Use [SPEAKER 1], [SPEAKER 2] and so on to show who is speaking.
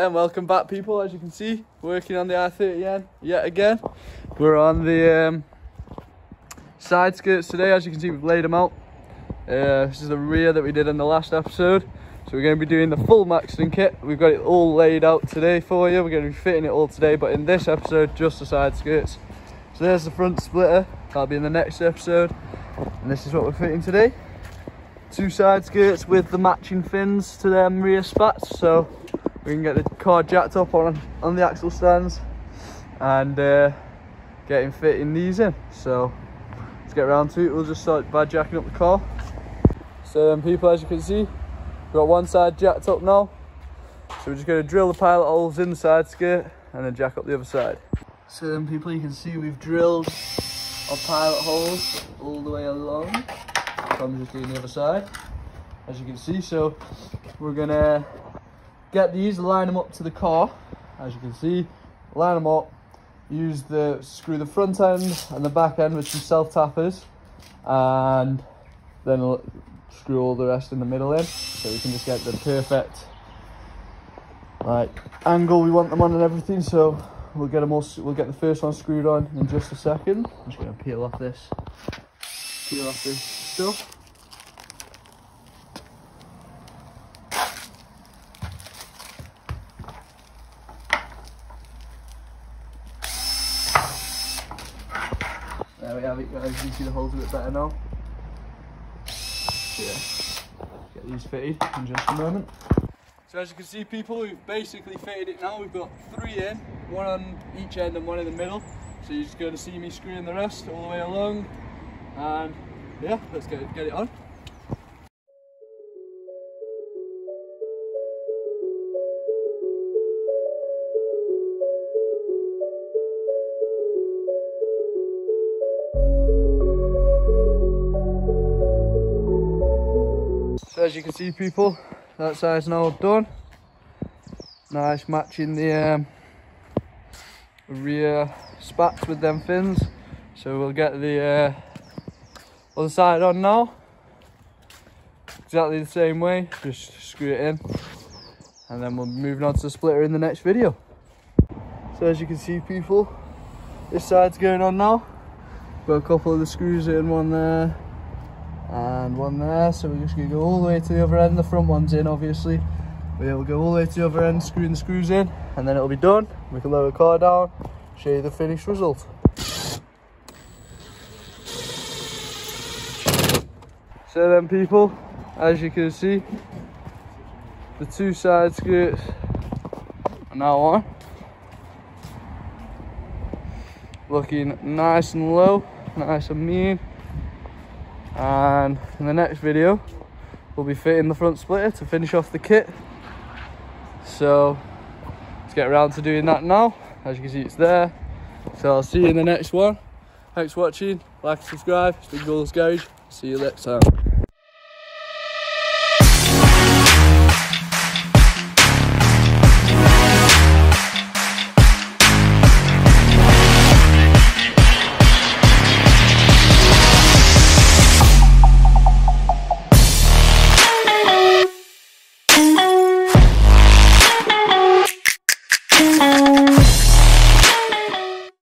[SPEAKER 1] Right, and welcome back, people. As you can see, working on the i30N yet again. We're on the side skirts today. As you can see, we've laid them out. This is the rear that we did in the last episode. So we're going to be doing the full Maxton kit. We've got it all laid out today for you. We're going to be fitting it all today, but in this episode, just the side skirts. So there's the front splitter. That'll be in the next episode. And this is what we're fitting today. 2 side skirts with the matching fins to them rear spats, so we can get the car jacked up on the axle stands and getting fitting these in. So let's get around to it. We'll just start by jacking up the car. So then, people, as you can see, we've got one side jacked up now, so we're just going to drill the pilot holes in the side skirt and then jack up the other side. So then, people, you can see we've drilled our pilot holes all the way along. I'm just doing the other side, as you can see. So we're gonna get these, line them up to the car, as you can see, line them up, screw the front end and the back end with some self tappers, and then we'll screw all the rest in the middle in, so we can just get the perfect angle we want them on and everything. So we'll get them all, we'll get the first one screwed on in just a second. I'm just gonna peel off this stuff. There we have it, guys. You can see the holes a bit better now. So yeah, get these fitted in just a moment. So as you can see, people, we've basically fitted it now. We've got 3 in, 1 on each end and 1 in the middle. So you're just going to see me screwing the rest all the way along. And yeah, let's get it on. So as you can see, people, that side's now done. Nice, matching the rear spats with them fins. So we'll get the other side on now, exactly the same way, just screw it in, and then we'll be moving on to the splitter in the next video. So as you can see, people, this side's going on now. Got a couple of the screws in, one there and one there, so we're just going to go all the way to the other end. The front one's in, obviously. We'll go all the way to the other end, screwing the screws in, and then it'll be done. We can lower the car down, show you the finished result. So then, people, as you can see, the 2 side skirts are now on, looking nice and low, nice and mean. And in the next video, we'll be fitting the front splitter to finish off the kit. So let's get around to doing that now. As you can see, it's there. So I'll see you in the next one. Thanks for watching. Like and subscribe. It's been Golf's Garage. See you next time.